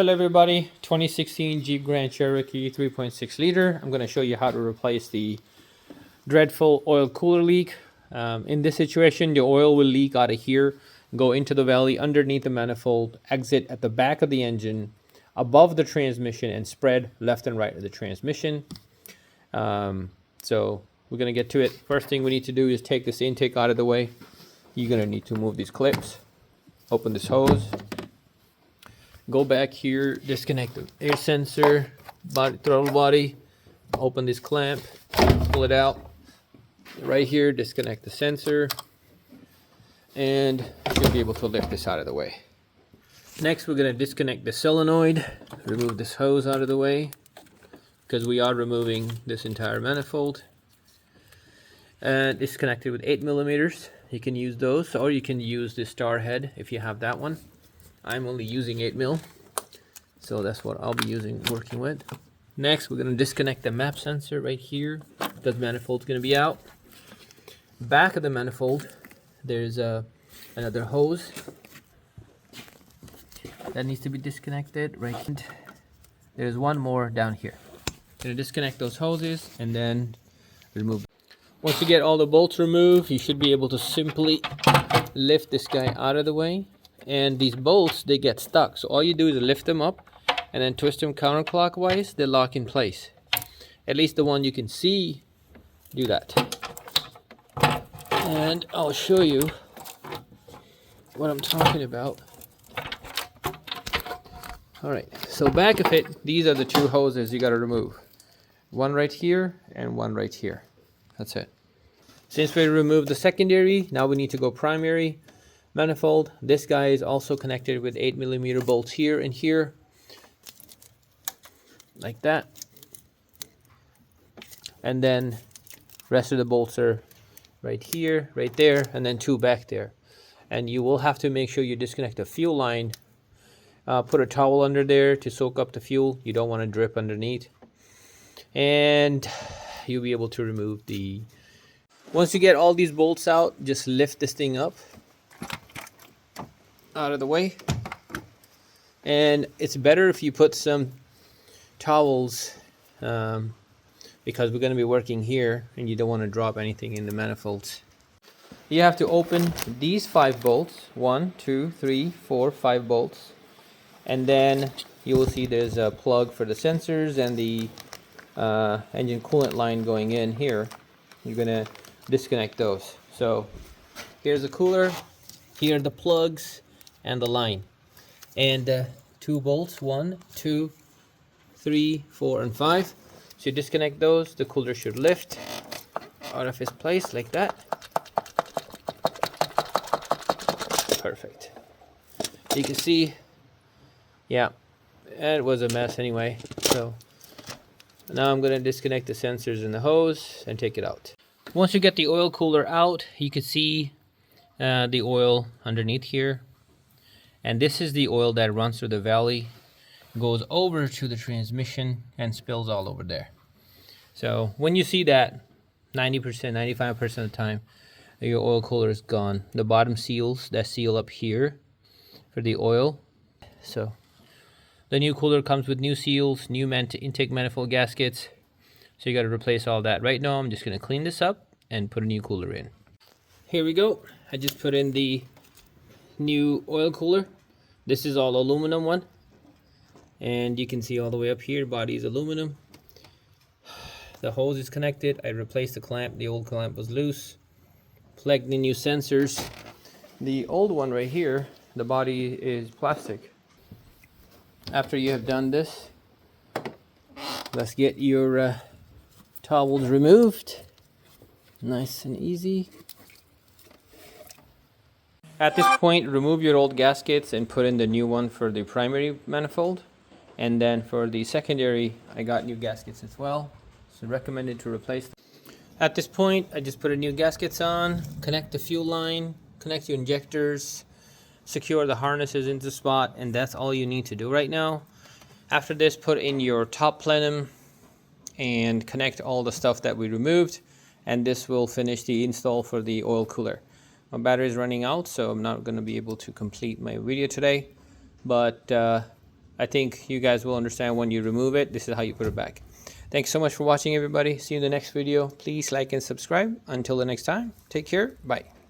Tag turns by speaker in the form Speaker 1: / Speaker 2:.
Speaker 1: Hello everybody, 2016 Jeep Grand Cherokee 3.6 liter. I'm going to show you how to replace the dreadful oil cooler leak. In this situation, the oil will leak out of here, go into the valley underneath the manifold, exit at the back of the engine, above the transmission, and spread left and right of the transmission. So we're going to get to it. First thing we need to do is take this intake out of the way. You're going to need to move these clips, open this hose. Go back here, disconnect the air sensor, throttle body, open this clamp, pull it out. Right here, disconnect the sensor, and you'll be able to lift this out of the way. Next, we're going to disconnect the solenoid, remove this hose out of the way, because we are removing this entire manifold. And disconnect it with 8mm. You can use those, or you can use the star head if you have that one. I'm only using 8mm, so that's what I'll be working with. Next, we're going to disconnect the map sensor right here, because the manifold's going to be out. Back of the manifold, there's another hose that needs to be disconnected. Right, there's one more down here. Going to disconnect those hoses and then remove. Once you get all the bolts removed, you should be able to simply lift this guy out of the way. And these bolts, they get stuck, so all you do is lift them up and then twist them counterclockwise. They lock in place. At least the one you can see, do that. And I'll show you what I'm talking about. Alright, so back of it, these are the two hoses you got to remove. One right here and one right here. That's it. Since we removed the secondary, now we need to go primary manifold. This guy is also connected with 8mm bolts here and here, like that. And then rest of the bolts are right here, right there, and then two back there. And you will have to make sure you disconnect the fuel line. Put a towel under there to soak up the fuel. You don't want to drip underneath. And you'll be able to remove the... Once you get all these bolts out, just lift this thing up out of the way. And it's better if you put some towels, because we're going to be working here and you don't want to drop anything in the manifolds. You have to open these 5 bolts, 1, 2, 3, 4, 5 bolts, and then you will see there's a plug for the sensors and the engine coolant line going in here. You're going to disconnect those. So here's the cooler, here are the plugs and the line, and 2 bolts, 1, 2, 3, 4, and 5. So you disconnect those, the cooler should lift out of its place like that. Perfect. You can see, yeah, it was a mess anyway. So now I'm going to disconnect the sensors and the hose and take it out. Once you get the oil cooler out, you can see the oil underneath here. And this is the oil that runs through the valley, goes over to the transmission, and spills all over there. So when you see that, 90%, 95% of the time, your oil cooler is gone. The bottom seals that seal up here for the oil. So the new cooler comes with new seals, new intake manifold gaskets. So you got to replace all that. Right now, I'm just going to clean this up and put a new cooler in. Here we go. I just put in the new oil cooler. This is all aluminum one, and you can see all the way up here, body is aluminum. The hose is connected. I replaced the clamp. The old clamp was loose. Plugged the new sensors. The old one right here, the body is plastic. After you have done this, let's get your towels removed. Nice and easy. At this point, remove your old gaskets and put in the new one for the primary manifold. And then for the secondary, I got new gaskets as well. So recommended to replace them. At this point, I just put a new gaskets on, connect the fuel line, connect your injectors, secure the harnesses into the spot, and that's all you need to do right now. After this, put in your top plenum and connect all the stuff that we removed, and this will finish the install for the oil cooler. My battery is running out, so I'm not going to be able to complete my video today, but I think you guys will understand when you remove it. This is how you put it back. Thanks so much for watching, everybody. See you in the next video. Please like and subscribe. Until the next time, take care. Bye.